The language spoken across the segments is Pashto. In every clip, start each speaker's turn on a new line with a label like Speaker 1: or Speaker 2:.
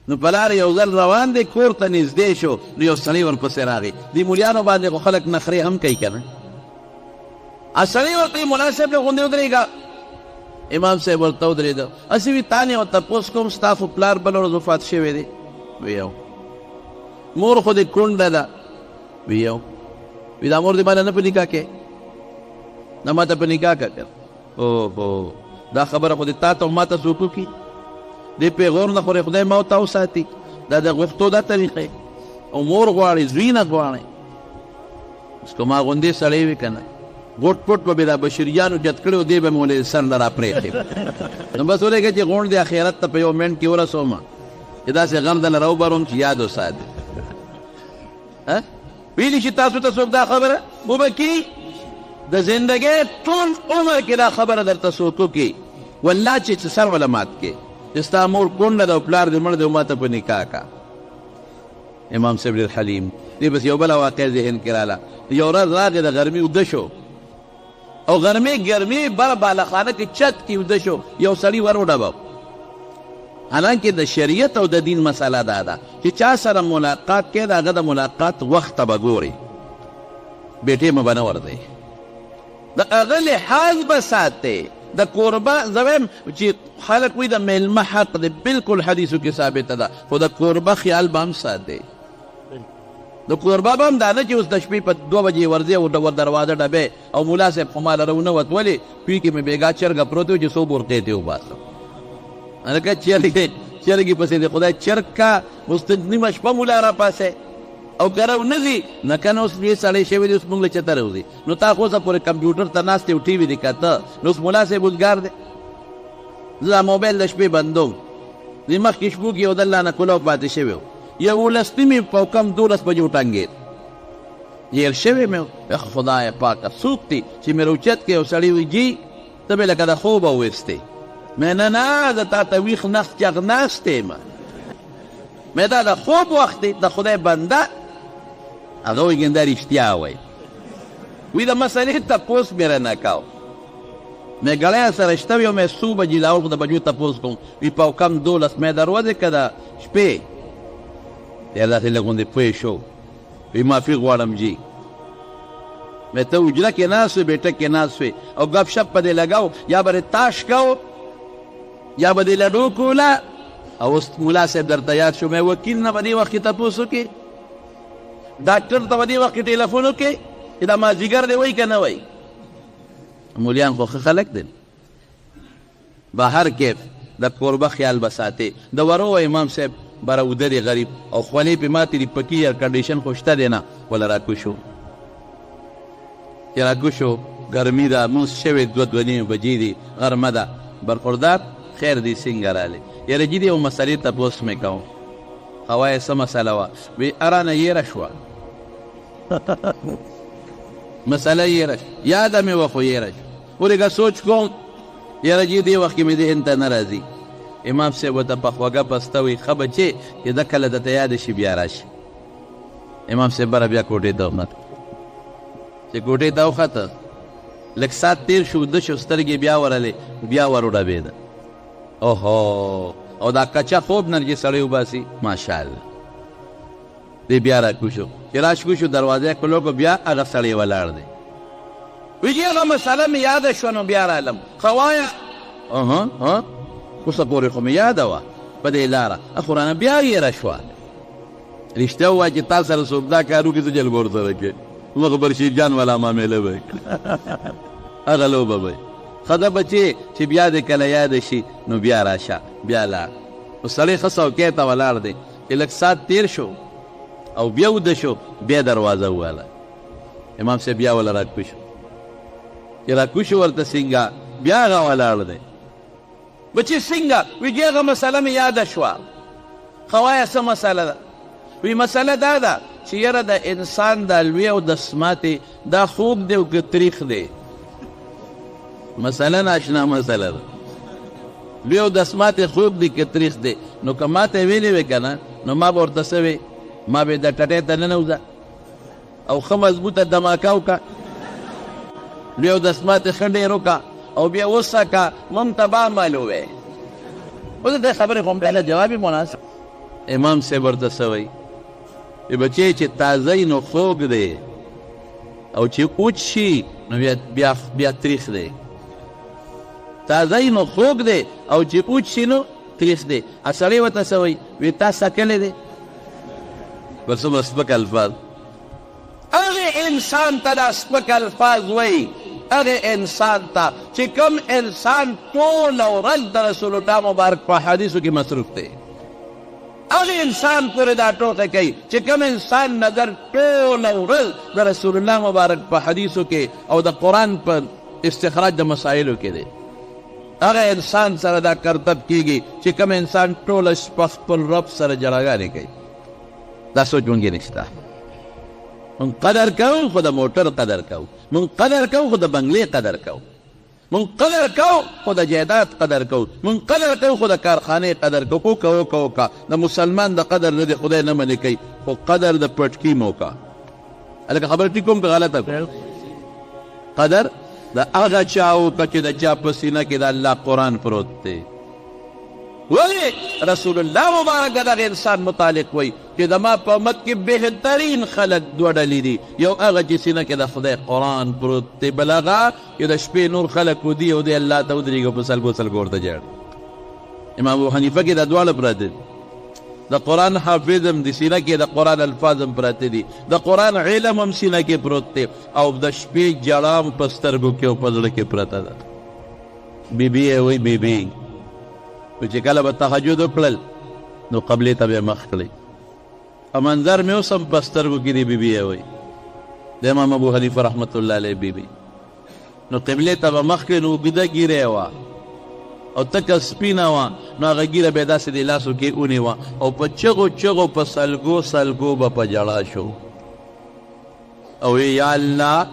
Speaker 1: نو په لار یو ځل روان دی کور ته نږدې شو نو یو سړی ورپسې راغی دې مولیانو باندې خو خلک نخرې هم کوي که نه سړی ورته ملا صاحب له غوندې ودرېږه امام صاحب ورته ودرېده هسې وي تا نه یو تپوس کوم ستا خو پلار بله ورځ وفات شوی دی وی یو مور خو دې کونډه ده وی یو وی دا مور دې باندې نه په نکاح کې نه ما ته په نکاح که اوهو دا خبره خو دې تا ته ما ته څوک وکړي دې پیغور نه خورې خدای ما او تا وساتي دا د غوښتو دا طریقې او مور غواړي زوی نه غواړي اوس که ما غوندې سړی وي که نه ګوټ پوټ به دا بشریانو جد کړی و دې به مې ولې سر نه را پرېښې نو بس ولېږه چې غونډ د اخرت ته په یو منټ کې ورسوم چې داسې غم دله راوبروم چې یاد وساتې ویلي چې تاسو ته څوک دا خبره وبکي د زندګۍ ټول عمر کې دا خبره درته څوک وکړي والله چې سر وله مات کې چې ستا مور کونډه ده او پلار دې مړ دی او ما ته په نکاح کا امام صاحب ډېر حلیم دې بس یو بله واقع ذهن کې راله یو ورځ راغې د غرمې اوده شو او غرمې ګرمې بره بالخانه کې چت کې اوده شو یو سړي ور وډباو حالانکې د شریعت او د دین مسله دا ده چې چا سره ملاقات کې د هغه د ملاقات وخت ته به ګورې بیټې مه به نه ورځئ د هغه لحاظ به ساتئ د کوربه زه وایم چې خلک وایي د میلمه حق دی بلکل حدیثو کې ثابته ده خو د کوربه خیال به هم ساتئ د کوربه به هم دا نه چې اوس د شپې په 2 بجې ورځې او دروازه ډبې او ملا صاحب خو ماله راونوت ولې پوی کې مې بېګا چرګه پروت و چې څو بورقې ترې وباسم هلکه چرګې پسې د خدای چرګ کا اوس ته نیمه شپه ملا را پاسې او که راونه ځي نه که نه اوس یې سړی شوی دی اوس موږ له چته راوځي نو تا خو اوسه پورې کمپیوټر ته ناست یو ټي وي دی کته نو اوس ملا صاحب اوزګار دی زه دا موبایل د شپې بندوم دې مخکې شپو کې یو د الله نه کلاو پاتې شوی و 11 نیمې په کم 12 بجې وټنګېد هېر شوی مې خدای پاکه څوک دی چې مې روچت کې یو سړی وي جي ته مې لکه د خوبه وویستې مې نه زه تا ته ویښ نخت چغ ناست یم مې دا د خوب وخت دی د خدای بنده هغه وایي ګنده رښتیا وایي وی د مسلې تپوس مې رانه کو مې ګړی سره شته وي او مې څو بجې لاول خو د بجو تپوس کوم وي په کم 12 مې د ورځې که د شپې یا داسې لږ غوندې پوه شو وی معافي غواړم جي مې ته حجره کې ناست وې بیټک کې ناست وې او ګپ شپ په دې لګاو یا به تاش کو یا به دې لډو کوله او اوس ملا صاحب درته یاد شو مې وکیل نه په دې وخت کې تپوس وکړې ډاکټر ته په دې وخت کې ټلیفون وکړې چې دا مازدیګر دی وایي که نه وایي مولیان خو ښه خلک دي به هر کیف د کوربه خیال به ساتې د ورو امام صاحب بره اوده دی غریب او خولې پې ماتې دي پکې ایئر کنډیشن خو شته دی نه وله راکوشو چې راکوشو ګرمي ده مونځ شوې 2 نیمې بجې دي غرمه ده برخوردار خیر دی څنګه رالی یاره جي دې یو مسلې تپوس مې کوم هوا یې څه مسله وه وی ارانه یېره شوه مسله یېره شوه یاده مې وه خو یېره شوه ورېږه سوچ کوم یاره جي دې وخت کې مې ذهن ته نه راځي امام صاحب ورته په خوږه پسته وي ښه بچې چې ده کله درته یاده شي بیا راشي امام صاحب بره بیا کوټې ته وخته چې کوټې ته وخته لږ ساعت تېر شو اوده شو سترګې بیا ورلې بیا ور وډبېده اوهو او دا کچا خوب نه چې سړی وباسي ماشاءالله دی بیا راکوشو چې راشکوشو دروازه کلو کو بیا هغه سړی ولاړ دی وی چې هغه مسله مې یاده شوه نو بیا رالم ښه وایه اوسه پورې خو مې یاده وه په دې لاره خو رانه بیا یېره شوه رښتیا ووایه چې تا سره څوک دا کار وکړي زه جلبه ورسره کې مخ برشید جان والا معامله به هغه لوبه به ښه ده بچې چې بیا دې کله یاده شي نو بیا راشه بیا لاړ اوس سړی ښه څوکۍ ته ولاړ دی چې لږ ساعت تېر شو او بیا اوده شو بیا دروازه وواله امام صاحب بیا وله راکوشو چې راکوشو ورته څنګه بیا هغه ولاړ دی بچې څنګه وی چې هغه مسله مې یاده شوه ښه وایه څه مسله ده وی مسله دا ده چې یاره د انسان د لوی او د سماتې دا خوب دی او که تریخ دی مثلا ناشنا مسله ده لوی او د سماتې خوب دی که تریخ دی نو که ما ته ویلې وې که نه نو ما به ورته څه وې ما به د ټټۍ ته ننوځه او ښه مضبوطه دماکه وکړه لوی او د سماتې ښه ډېر وکړه او بیا وسکه مونږ ته به عمل ووې اوس دې خبرې خو بهله جواب یې مناسب امام صاحب ورته سوی بچی چې تازه نو خوږ دی او چې اوچ شي نو بیا تریخ دی. تازه نو خوږ دی او چې اوچ شي نو تریخ دی. سړی ورته سوی وی تا سکلی دی. بس څومره سپک الفاظ. هغه انسان ته دا سپک الفاظ وایي، هغه انسان ته چې کوم انسان ټوله ورځ د رسول الله مبارک په حدیثو کې مصروف دی. هغه انسان پورې دا ټوکه کوي چې کوم انسان نظر ټوله ورځ د رسول الله مبارک په حدیثو کې او د قرآن په استخراج د مسایلو کې دی. هغه انسان سره دا کرتب کیږي چې کوم انسان ټوله شپه خپل رب سره جړاګانې کوي. دا سوچ مونږ نشته. مونږ قدر کوو خو د موټر قدر کوو، مونږ قدر کوو خو د بنګلې قدر کوو، مونږ قدر کوو خو د جایداد قدر کوو، مونږ قدر کوو خو د کارخانې قدر کوو. کوو د مسلمان د قدر نه دی خدای نه منې کوي، خو قدر د پټکي مو کا. هلکه خبره ټیک کوم که غلطه کوم؟ قدر د هغه چا وکړه چې د چا په سینه کې د الله قرآن پروت دی. ولې رسول الله مبارک دغه انسان متعلق وایي چې زما په امت کې بهترین خلک دوه ډلې دي، یو هغه چې سینه کې د خدای قرآن پروت دی، بل هغه چې د شپې نور خلک ودي او دی الله ته ودرېږي په سلګو سلګو ورته جاړي. امام ابو حنیفه کې دا دواړه پراته دي. د قرآن حافظ هم د سینه کې د قرآن الفاظ هم پراته دي، د قرآن علم هم سینه کې پروت دی، او د شپې جړا هم په سترګو کې او په زړه کې پرته ده. بیبي یې وایي بیبي چې کله به تهجد وکړل نو قبلې ته به مخ کړئ. منظر مې اوس هم په سترګو کې دی. بیبي یې وایي د امام ابو حنیفه رحمت الله علیه بیبي نو قبلې ته به مخ کړئ نو اوږده ږیره وه او تکه سپینه وه، نو هغه ږیره به یې داسې د لاسو کې ونیوه او په چغو چغو په سلګو سلګو به په جړا شو او یا الله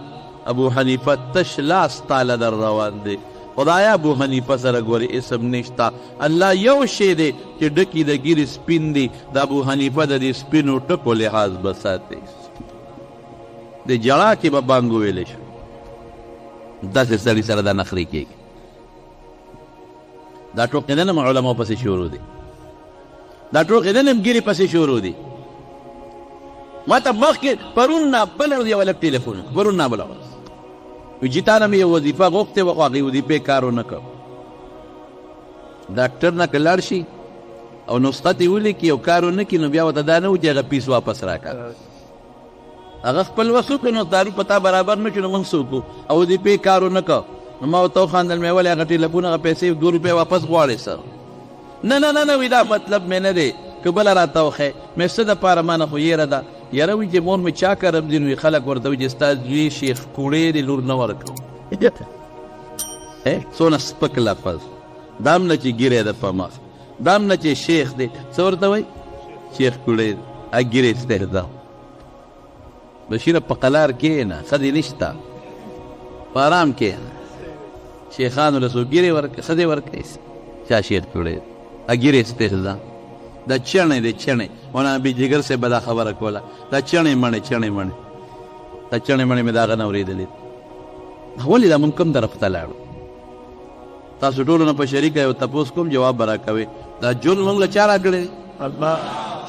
Speaker 1: ابو حنیفه تش لاس تاله در روان دی. خدایا ابو حنیفه سره ګورې اسم نشته. الله یو شی دی چې ډکي د ګیرې سپین دی، د ابو حنیفه د دې سپینو ټکو لحاظ به ساتي. د جړا کې به بانګ وویلی شو. داسې سړي سره دا نخرې کېږي. دا ټوکېدنه هم علماو پسې شروع دي، دا ټوکېدنه هم ګیرې پسې شروع دي. ما ته مخکې پرون نه بله ورځ یو هلک ټلیفون وکړ، پرون نه بله ورځ وی چې تا نه مې یو وظیفه غوښتې وه خو هغې وظیفې کار ونه کړ. ډاکټر نه که لاړ شي او نسخه ترې ولیکي او کار ونه کړي نو بیا ورته دا نه و چې هغه پیس واپس راکړه. هغه خپل وس وکړي نو دارو په تا برابر نه شو نو موږ څه وکړو او وظیفې کار ونه کړ. نو ما ورته وخندل مې ولې هغه ټیلیفون هغه پیسې 2 روپۍ واپس غواړې سر؟ نه نه نه نه وی دا مطلب مې نه دی که بله راته وښیې مې څه دپاره ما نه خو یېره ده یاره وي چې مور مې چا کرم ځي نو خلک ورته وایي چې ستا زوی شیخ کوړې دې لور نه ورکړو. څونه سپک لفظ. دا هم نه چې ګیرې ده په مخ، دا هم نه چې شیخ دی، څه ورته وایي؟ شیخ کوړې ګیرې استهزا. بشیره په قلار کښېنه، ښځې نشته، په ارام کښېنه. شیخانو له څو ګیرې ښځې ورکوي، چا شیخ کوړې ګیرې استهزا. دا چڼې دی چڼې. مولانا بي جګر صاحب به دا خبره کوله، دا چڼې مڼې چڼې مڼې، دا چڼې مڼې مې د هغه نه اورېدلې. ولې دا مونږ کوم طرف ته لاړو؟ تاسو ټولو نه په شریکه یو تپوس کوم جواب به راکوئ. دا ژوند مونږ له چا راکړی دی؟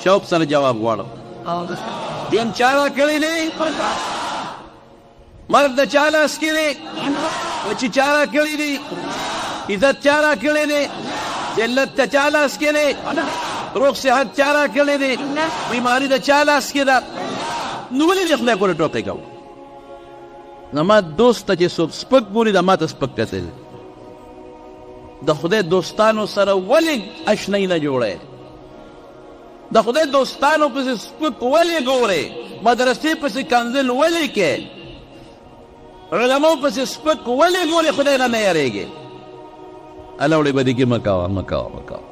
Speaker 1: شوق سره جواب غواړم. ژوند چا راکړی دی؟ مرګ د چا لاس کې دی؟ چې چا راکړی دی؟ عزت چا راکړی دی؟ ذلت د چا لاس کې دی؟ روغ صحت چا راکړی دی؟ بیماري د چا لاس کې ده؟ نو ولې د خدای کور ټوکې کوو؟ زما دوست ته چې څوک سپک بولي دا ما ته سپک کتل. د خدای دوستانو سره ولې اشنایي نه جوړی؟ د خدای دوستانو پسې سپک ولې ګورې؟ مدرسې پسې کنځل ولې کې؟ علماو پسې سپک ولې ګورې؟ خدای نه نه یارېږې؟ الله وړې بدي کې مه کوه مه کوه مه کوه،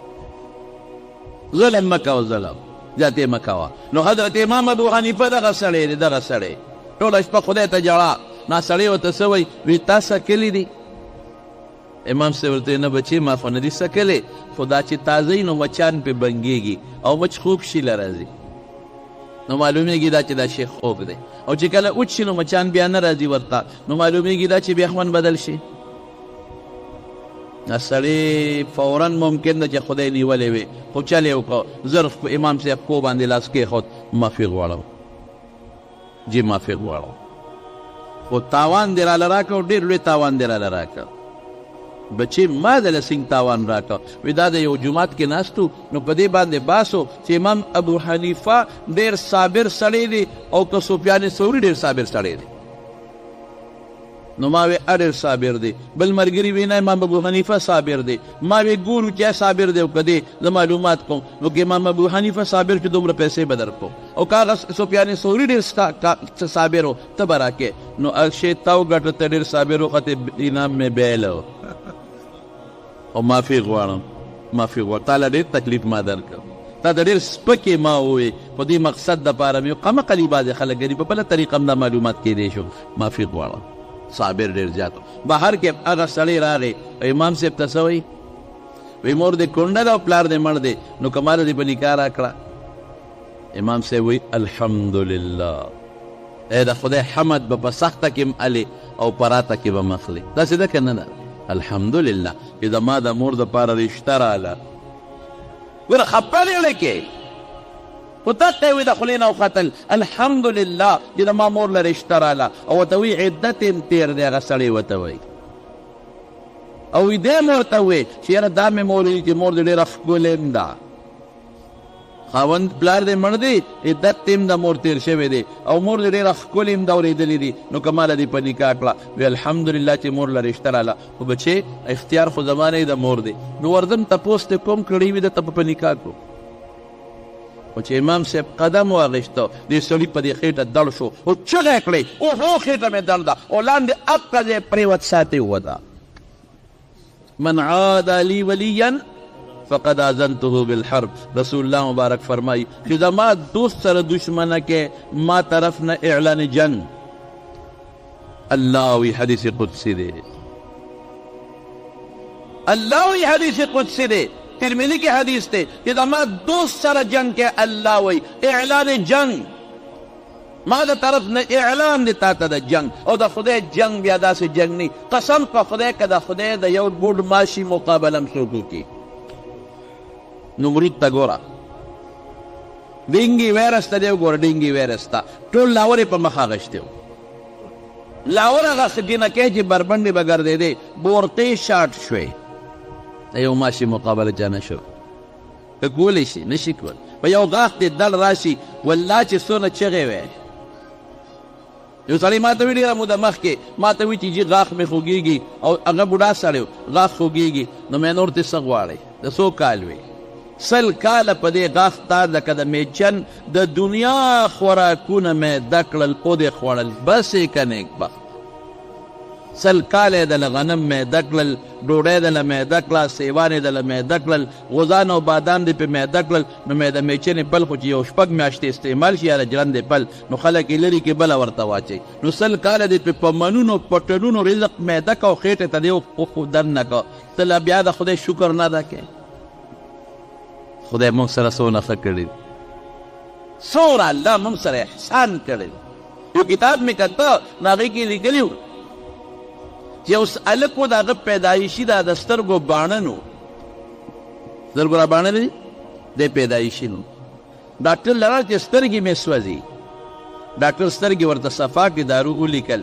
Speaker 1: ظلم مه کوه، ظلم زیاتې مه کوه. نو حضرت امام ابو حنیفه دغه سړی دی، دغه سړی ټوله شپه خدای ته جړه. نا سړی ورته څه وایي؟ وی تا سکلی دي؟ امام صاحب ورته نه بچې ما خو نه دي سکلی، خو دا چې تازه نو مچان پې بنګېږي او مچ خوب شي له راځي نو معلومیږي دا چې دا شیخ خوب دی، او چې کله اوچ شي نو مچان بیا نه راځي ورته، نو معلومیږي دا چې بیا خوند بدل شي. سړی فوراً ممکن ده چې خدای نیولې وي خو چل یې وکړه زر امام صاحب کو باندې لاس کېښود معافي غواړم جی معافي غواړم خو تاوان دې راله راکړه ډېر لوی تاوان دې راله راکړه بچې ما دله څنګه تاوان راکړه وی دا د یو جومات کې ناستو نو په دې باندې باسو چې امام ابو حنیفه ډېر صابر سړی دی او که سفیان ثوري ډېر صابر سړی دی نو ما وی ډېر صابر دی بل ملګري وی نه امام ابو حنیفه صابر دی ما وی ګورو چې صابر دی او که دی زه معلومات کوم نو که امام ابو حنیفه صابر چې دومره پیسې به درکوم او که هغه سفیان ثوري ډېر صابر و ته به راکې نو اکشې تا وګټه ته ډېر صابر وختې انعام مې بیله او معافي غواړم معافي غواړم تاله ډېر تکلیف ما درکړ تا د ډېر سپکې ما ووې په دې مقصد دپاره مې قمقلي بعضې خلک ګري په بله طریقه هم دا معلومات کیدی شو معافي غواړم صابر ډېر زیات بهر کې هغه سړی راغی امام صاحب ته څه وایي وی مور دې کونډه ده او پلار دې مړ دی نو که ما دې په نکاح راکړه امام صاحب وایي الحمدلله ای د خدای حمد به په سخته کې هم هلې او پراته کې به هم اخلي داسې ده که نه ده الحمدلله چې زما د مور دپاره رشته راله ګوره خفه دې لکې خو دقه یې وي د خولې نه وختل الحمدلله چې زما مور له رشته راله او ورته وایي عدت یې تېر دی هغه سړی ورته وایي او دې مې ورته وایي چې یاره دا مې مور ویلي چې مور دې ډېره ښکلې هم ده خاوند پلار دې مړ دی عدت دې هم د مور تېر شوی دی او مور دې ډېره ښکلې هم ده اورېدلې دي نو که ما له دې په نکاح کړه وی الحمدلله چې مور له رشته راله خو بچې اختیار خو زما نه د مور دی نو ورځم تپوس دې کوم کړی وي درته په نکاح کړو خو چې امام صاحب قدم واغېسته دې سړي په دې خېټه دړ شو او چغې کړې اوهو خېټه مې درد ده او لاندې اقه ځای پرېوت ساتې وده من عاد لي وليا فقد آذنته بالحرب رسول الله مبارک فرمائی چې زما دوست سره دشمنه کې ما طرف نه اعلان جنگ الله وی حدیث قدسی دی الله وی حدیث قدسی دی ترمذی کی حدیث تے کہ زما دوست سره جنگ کې الله وی اعلان جنگ ما د طرف نه اعلان دی تا ته د جنگ او د خدای جنگ بیا داسې جنگ نه قسم په خدای که د خدای د یو ګوډ ماشي مقابله هم څوک وکړي نمرود ته ګوره ډینګي ویرس ته دی وګوره ډینګي ویرس ته ټول لاور یې په مخ اغشتی و لاور هغه جنکۍ چې بربنډې به ګرځېدې بورقې شاټ شوې د یو ماشي مقابله چا نه شو که کولی شي نه شي کول په یو غاښ دې دړ راشي والله چې څونه چغې وی یو سړی ما ته وي ډېره موده مخکې ما ته وي چې جي غاښ مې خوږېږي او هغه بوډا سړی و غاښ خوږېږي نو مې نور ته څه غواړئ د څو کال وي 100 کاله په دې غاښ تا لکه د میچن د دنیا خوراکونه مې زده کړل او دې خوړل بس یې که نیکبخت 100 کاله یې دله غنم مې زده کړل ډوډۍ دله مې زده کړه سیوان یې دله مې زده کړل غوزان او بادام دې پې مې زده کړل نو مې د میچنې پل خو چې یو 6 میاشتې استعمال شي یا د جرندې پل نو خلک یې لرې کې بله ورته واچوي نو 100 کاله دې پې په منونو پټنونو رزق مې زده کړه او خېټې ته دې وښودن نه کړه ته لا بیا د خدای شکر نه ادا کوې خدای موږ سره څونه ښه کړي څومره الله موږ سره احسان کړی یو کتاب مې کته نو هغې کې لیکلي و چې یو هلک و د هغه پیدایشي دا د سترګو باڼه نو سترګو را باڼه لري دی پیدایشي نو ډاکټر لرل چې سترګې مې سوځي ډاکټر سترګې ورته صفا کړي دارو ولیکل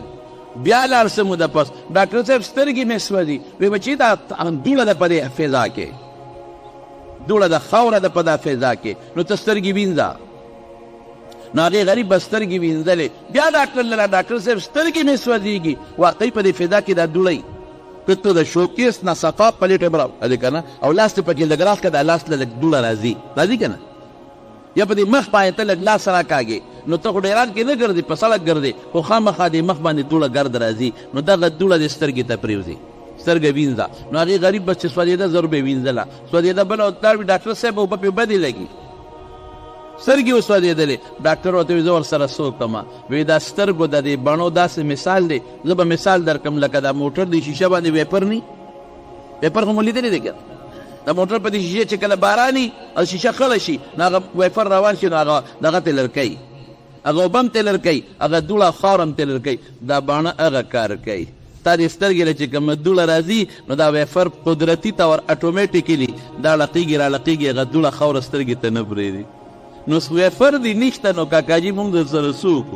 Speaker 1: بیا لاړ څه موده پس ډاکټر صاحب سترګې مې سوځي وی بچي دا دوړه ده په دې فضا کې دوړه د خاوره ده په دا فضا کې نو ته سترګې وینځه نو هغې غریب به سترګې وینځلې بیا ډاکټر لره ډاکټر صاحب سترګې مې سوځېږي واقعي په دې فضا کې دا دوړی که ته د شوکیس نه صفا پلیټه به راوړې که نه او لاس ته پکې لږ راښکه دا لاس له لږ دوړه راځي راځي که نه یا په دې مخ باندې ته لږ لاس راکاږې نو ته خو ډیران کې نه ګرځې په سړک ګرځې خو خامخا دې مخ باندې دوړه ګرد راځي نو دغه دوړه دې سترګې ته پرېوځي سترګه وینځه نو هغې غریب بس چې سوځېده زر به یې وینځله سوځېده بله ورته وي ډاکټر صاحب اوبه پې بدې لګي سترګې وسوځېدلې ډاکټر ورته وي زه ورسره څه وکړمه وایي دا سترګو د دې بڼو داسې مثال دی زه به مثال درکړم لکه دا موټر د شیشه باندې ویپر نی ویپر خو مو لیدلی دی که د موټر په دې شیشې چې کله باراني او شیشه خړه شي نو هغه ویپر روان شي نو هغه دغه ته لر کوي هغه اوبه هم ته لر کوي هغه دوړه خاوره هم ته لر کوي دا باڼه هغه کار کوي تا دې سترګې له چې کومه دوړه راځي نو دا ویفر قدرتي طور اټومیټیکلی دا لقیږي را لقیږي هغه دوړه خاوره سترګې ته نه پرېږدي. نو ویفر دې نشته نو کاکاجي مونږ د سره څوک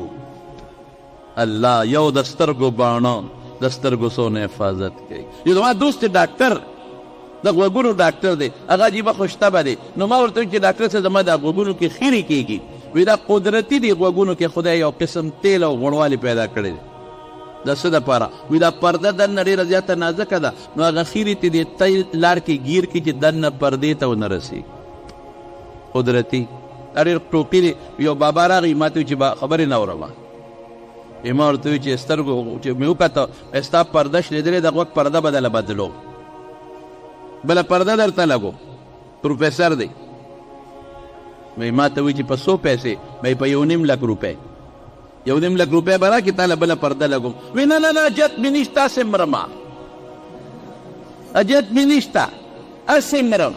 Speaker 1: الله یو د سترګو باڼه د سترګو څونه حفاظت کوي. یو زما دوست ډاکټر د غوږونو ډاکټر دی هغه عجیبه خوشطبعه دی. نو ما ورته ویل چې ډاکټر صاحب زما د غوږونو کې خیرې کېږي وی دا قدرتي دی غوږونو کې خدای یو قسم تیل او غوړوالی پیدا کړی دی د څه دپاره وی دا پرده دننه ډېره زیاته نازکه ده نو هغه خیرې ته دې تی لار کې ګیر کړي چې دننه پردې ته ونه رسېږي قدرتي دا ډېر ټوکي دی. یو بابا راغی ما ته وی چې خبرې نه اورمه ما ورته وی چې سترګو چې مې وکته ستا پرده شلېدلې د غوږ پرده بدله بدلو بله پرده درته لګو پروفیسر دی وی ما ته وی چې په 100 پیسې وی په 1.5 لک روپۍ 1.5 لک روپۍ به راکړې تاله بله پرده لګوم. وی نه نه نه اجت مې نشته هسې مرمه اجت مې نشته هسې مرم.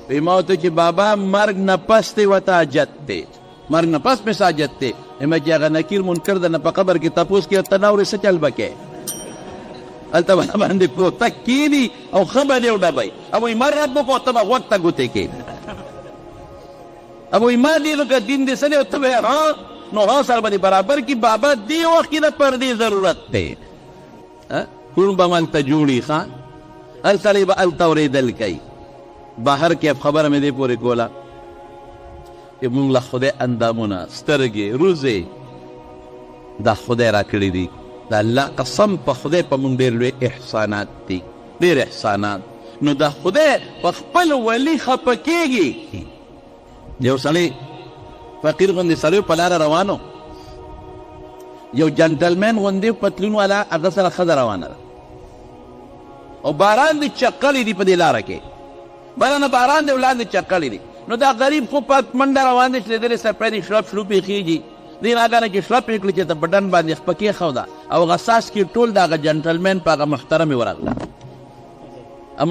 Speaker 1: وی ما ورته چې بابا مرګ نه پس دی ورته اجت دی مرګ نه پس مې څه اجت دی اما چې هغه نکیر منکر د نه په قبر کې تپوس کې ته ناورې څه چل به کوې هلته به باندې کوتک کښېني او ښه به دې وډبئ او وایي ما رب کو ته به غوږ ته ګوتې کښېږي او وایي ما دې لکه دین دې څه دی او ته به ها نو ها سره به دې برابر کړي بابا دې وخت کې د پردې ضرورت دی کورن به مالته جوړي ښه هر سړی به هلته اورېدل کوي. بهر کې خبره مې دې پورې کوله چې مونږ له خدای اندامونه سترګې روزې دا خدای را کړي دي د الله قسم په خدای په مونږ ډېر لوی احسانات دي ډېر احسانات. نو د خدای په خپل ولي خفه کېږي. یو سړی فقیر غوندې سړی په لاره روانو یو جنټلمین غوندې پتلون والا هغه سره ښځه روانه ده او باران دې چقلې دي په دې لاره کې باران باران دې ولاندې چقلې دي. نو دا غریب خو په منډه روان دی چې لیدلې سپی دې شړپ شړوپ یې خېږي دې ناګانه کې شړپ یې کړي چې ته بټن باندې خپه کېښوده او هغه ساس کې ټول د هغه جنټلمین په هغه محترم یې ورغله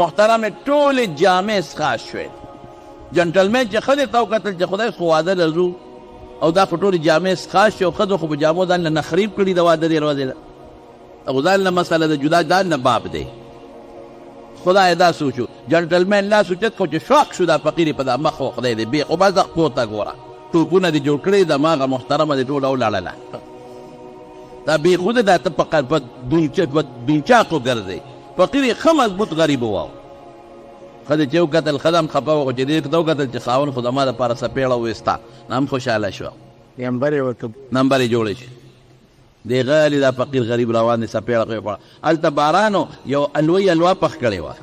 Speaker 1: محترم یې ټولې جامې څښاس شوې جنټلمین چې ښځې ته وکتل چې خدای خو واده لرو او دا خو ټولې جامې څښاس شوې او ښځو خو په جامو ځان له نخریب کړي د واده دې ورځې ده او ځان له مسله د جدا ځان نه باب دی. خدای دا سوچو جنټلمین لاس اوچت کړو چې شوق شو دا فقیر په دا مخ و خدای دې بیخ او بس د پورته ګوره توپونه دې جوړ کړي دماغه محترمه دې ټوله ولاړله دا بېخوده دا ته په دونچاقو ګرځئ فقیر یې ښه مضبوط غریب وواو ښځې چې وکتل ښځه هم خفه وه خو چې دې ته وکتل چې خاوند خو زما دپاره څپېړه وویسته نو هم خوشحاله شوه نمبر یې جوړې شي دی غالي دا فقیر غریب روان دی څپېړه خو یې خوړه هلته بارانو یو الوی الوا پخ کړې وه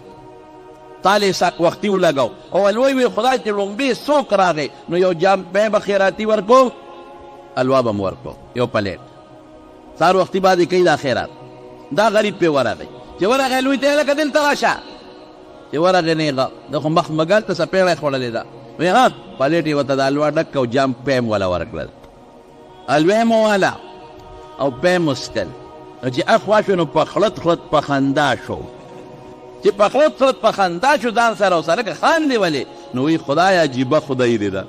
Speaker 1: تالې وختي ولګو او الوی وی خدای چې لومبې څوک راغی نو یو جامې به خیراتي ورکو الوا به م ورکو یو پلیټ سهار وختي بعد یې کوي دا خیرات دا غریب پې ورغی چې ورغی الوی ته یې لکه دلته راشه چې ورغی نیغه د خو مخ مګل ته څپېړه یې خوړلې ده وی ها پلیټ یې ورته د الوا ډک او جام پې م وله ورکړل الوی م واله او پې مسکل نو چې اخوا شو نو په خلط خلط په خندا شو چې په خلط خلط په خندا شو ځان سره او سره که خاندې ولې نو وی خدای عجیبه خدای دی ده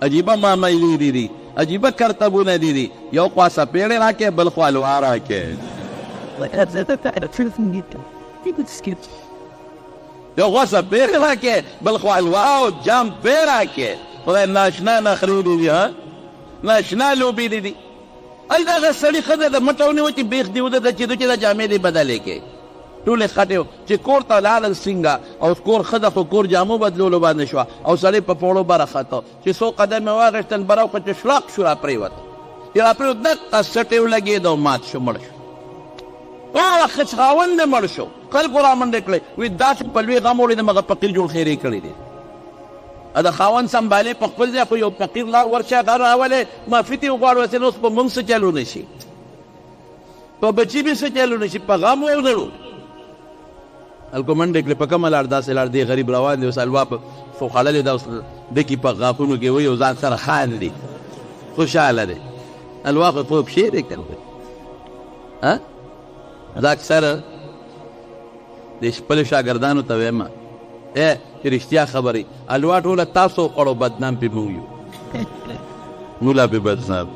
Speaker 1: عجیبه معاملې دي دي عجیبه کرتبونه دي دي یو خوا څپېړې راکې بل خوا الوا راکې یو خوا څپېړې راکې بل خوا الوا او جام پې راکې خدای ناشنا نخرې دي دي ها ناشنا لوبې دي دي ال دغه سړي ښځه د مټه ونیوه چې بیخ دې وده چې دا جامې دې بدلې کې ټولې خټې چې کور ته لاړل څنګه او کور ښځه خو کور جامو بدلولو باندې شوه او سړی په پوړو به راخته چې څو قدم یې واخېستل بره وکړه چې شلاق شو را پرېوته چې را پرېوت دقه سټ یې ولګېد او مات شو مړ شو هغه ښځ خاوند مړ شو خلکو را منډې کړې وایي داسې په لوی غم وړې د مغه فقیر جوړ خیرې کړې دي د خاوند سنبالې په خپل ځای خو یو فقیر لا ورشه دا راولې معافي ترې وغواړو هسې اوس په موږ څه چلو نه شي په بچي به څه چلو نه شي په غم ونړو هلکو منډې کړې په کومه لاړ داسې لاړ دی غریب روان دی اوس الوا خو خوړلې ده اوس ډکي په غاښونو کې وایي او ځان سره خاندي خوشحاله دی الوا خو خوب شی دی که دا اکثر د خپلو شاګردانو ته وایم چې رښتیا خبرې الوا ټوله تاسو خوړو بدنام پې موږ یو مولا پې بدنام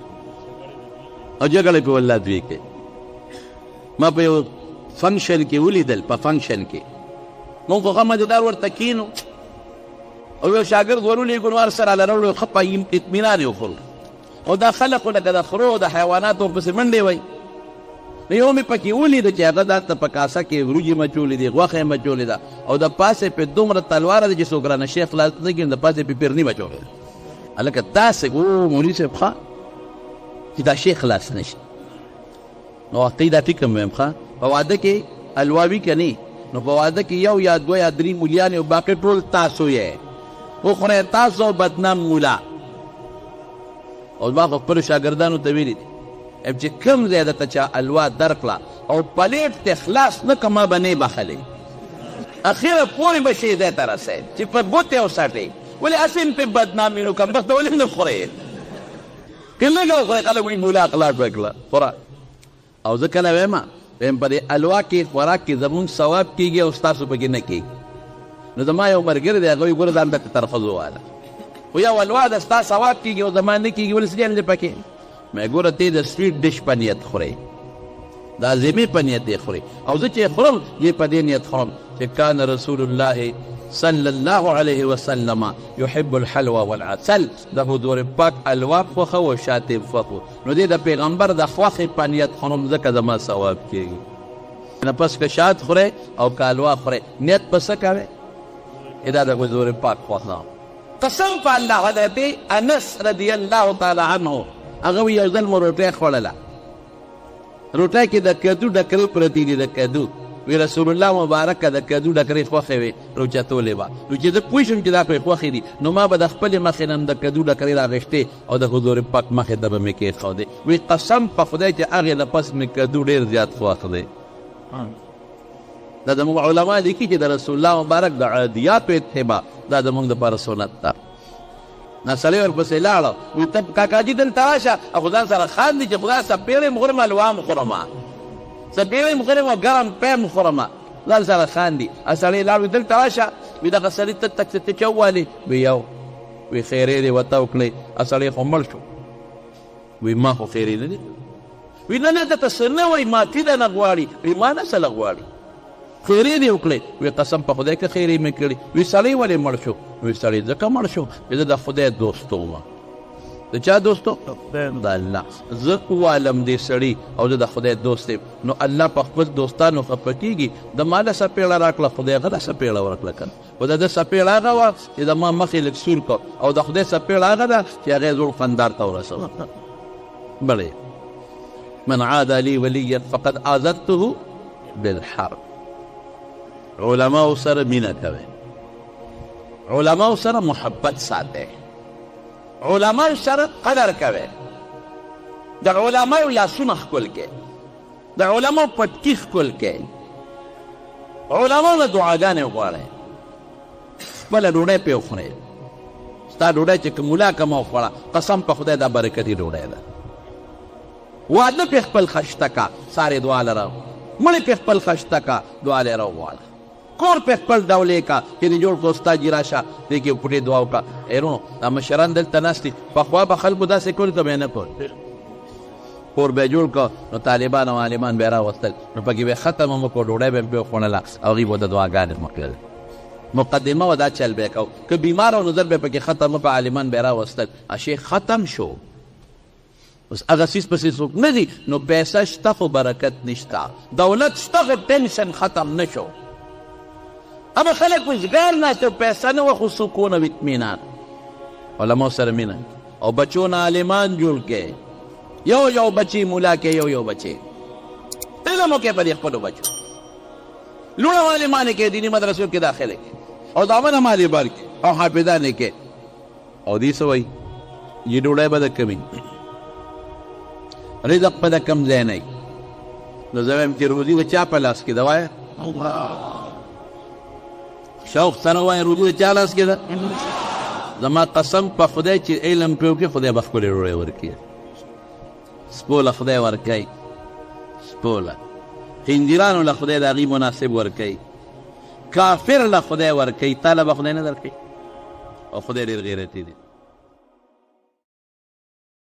Speaker 1: او جګړه پې والله دوی کوي ما په یو فنکشن کې ولیدل، په فنکشن کې مونږ خو ښه مزېدار ورته کینو او یو شاګرد ورولېږو نو هر سره لرلو ښه په اطمینان یې وخورو او دا خلق لکه د خرو د حیواناتو ورپسې منډې وی. نو یو مې پکې ولیده چې هغه دلته په کاسه کې وریجې مچولې دي، غوښه یې مچولې ده او د پاسې پې دومره تلواره ده چې څوک رانه شی خلاص نه کړي، د پاسې پې پیرني مچولې ده. هلکه داسې مولوي صاحب ښه چې دا شی خلاص نه شي. نو وختي دا فکر مې ښه په واده کې الوا وي که نه، نو په واده کې یو یا دوه یا درې مولیان او باقي ټول تاسو یې وخورئ، تاسو او بدنام مولا. او ما خو خپلو شاګردانو ته ویلي دي چې کوم ځای درته چا الوا درکړه او پلیټ ته خلاص نه که ما به نه بخلې، اخیره پورې به شي ځای ته رسئ چې په ګوتې وساتئ. ولې هسې م پې بدنامي نو کمبخته ولې نه خورئ؟ که لږه وخورئ خلک وایي مولا اخلاق وکړه خوره. او زه کله وایم په دې الوا کې خوراک کې زمونږ ثواب کېږي او ستاسو پکې نه کېږي. نو زما یو ملګری دی هغه وایي ګوره ځان درته ترخز وواله خو یو الوا د ستا ثواب کېږي او زما نه کېږي، ولې څه جال دی پکې؟ مې ګوره ته د سویټ ډش په نیت خورئ، د عظمې په نیت یې خورئ. او زه چې خورم یې په دې نیت خورم چې کان رسول الله صلی الله علیه وسلم یحب الحلوه والعسل، د حضور پاک الوا خوښه و شاتې خوښ و. نو دې د پیغمبر د خوښې په نیت خورم ځکه زما ثواب کېږي. نه پس که شات خورئ او که الوا خورئ نیت په څه کوئ؟ دا د حضور پاک خوښه. قسم په الله حضرت انس رضی الله تعالی عنه هغه یو ځل مو روټۍ خوړله، روټۍ کې د کدو ډکرې پرتې دي، د کدو وی رسول الله مبارکه د کدو ډکرې خوښې وې روچتولې وه. نو چې زه پوه شم چې دا پرې خوښې دي نو ما به د خپلې مخې نه د کدو ډکرې راغېښتې او د حضور پاک مخې ته به مې کېښودې. وی قسم په خدای چې هغې نه پس مې کدو ډېر زیات خوښ دی. دا زموږ علما لیکي چې د رسول الله مبارک د عادیاتو اتباع دا زموږ دپاره سنت ده. نه سړی ورپسې لاړه وي ته کاکاجي دلته راشه او ځان سره خاندي چې خدای سپېړې م خورم الوا م خورم، سپېړې م خورم او ګرم پی م خورم، ځان سره خاندي. سړی لاړ وي دلته راشه وي دغه سړي ته تک ته چا ووالې وي یو وي خیرې دې ورته وکړئ. سړی خو مړ شو، وي ما خو خیرې نه دي، وي نه نه درته څه نه وایي ما تیده نه غواړي، وي ما نه څه نه غواړي، خیرې دې وکړئ. وی قسم په خدای که خیرې مې کړي. وی سړی ولې مړ شو؟ وی سړی ځکه مړ شو چې زه د خدای دوست وم. د چا دوست و؟ د الله. زه والم دې سړي او زه د خدای دوست یم. نو الله په خپل دوستانو خفه کېږي. د ما له سپېړه راکړه خدای هغه له سپېړه ورکړه که نه، خو د ده سپېړه هغه وه چې د ما مخې لږ سور کړ او د خدای سپېړه هغه ده چې هغه یې زوړ فندار ته ورسوه. بلې من عاد لي ولیا فقد آذنته بالحرب. علماء سره مینه کوي، علماء سره محبت ساتي، علماء سره قدر کوي، د علماء لاسونه ښکل کوي، د علماء پټکي ښکل کوي، علماء نه دعاګانې وغواړئ، خپله ډوډۍ پې وخورئ. ستا ډوډۍ چې که ملا کمه وخوړه قسم په خدای دا برکتي ډوډۍ ده. واده پې خپل خشته کا سارې دعا لره، مړې پې خپل خشته کا دعا لره وغواړه، کور په خپل ډولې کا چې دې جوړ کړو ستا جراشه دې کې پټې دعا وکړه. ایرونو دا مشران دلته ناست دي، پخوا به خلکو داسې کول که به یې نه کول. کور به یې جوړ کړه نو طالبان او عالمان به یې راوستل نو پکې به یې ختم هم وکړو، ډوډۍ به یې پرې وخوړله او هغوی به د دعاګانې مکړل. مقدمه و دا چل به یې کو، که بیمار او نظر به یې پکې ختم په عالمان به یې راوستل. شی ختم شو، اوس هغه څیز پسې څوک نه دي. نو پیسه شته خو برکت نشته، دولت شته خو ټینشن ختم نه شو. اما خلک وزګار ناست او پیسه نه وه خو سکون او اطمینان. علماء سره مینه او بچو نه عالمان جوړ کړئ، یو یو بچی مولا کې، یو یو بچی علم وکړئ په دې خپلو بچو، لوړه عالمان یې کړئ، دیني مدرسو کې داخله کړئ او دعوه نمالې بار کړئ او حافظان یې کړئ. او دې څه وایي یې ډوډۍ به د کمي رزق په د کم ځای نه وي. نو زه وایم چې روزي د چا په لاس کې ده؟ وایه شوق سره وایه روزي د چا لاس کې ده؟ زما قسم په خدای چې علم پرې وکړي خدای به ښکلې ډوډۍ ورکړي. سپوله خدای ورکوي، سپوله خنجرانو له خدای د هغوی مناسب ورکوي، کافر له خدای ورکوي، تا له به خدای نه درکوي. او خدای ډېر غیرتي دی.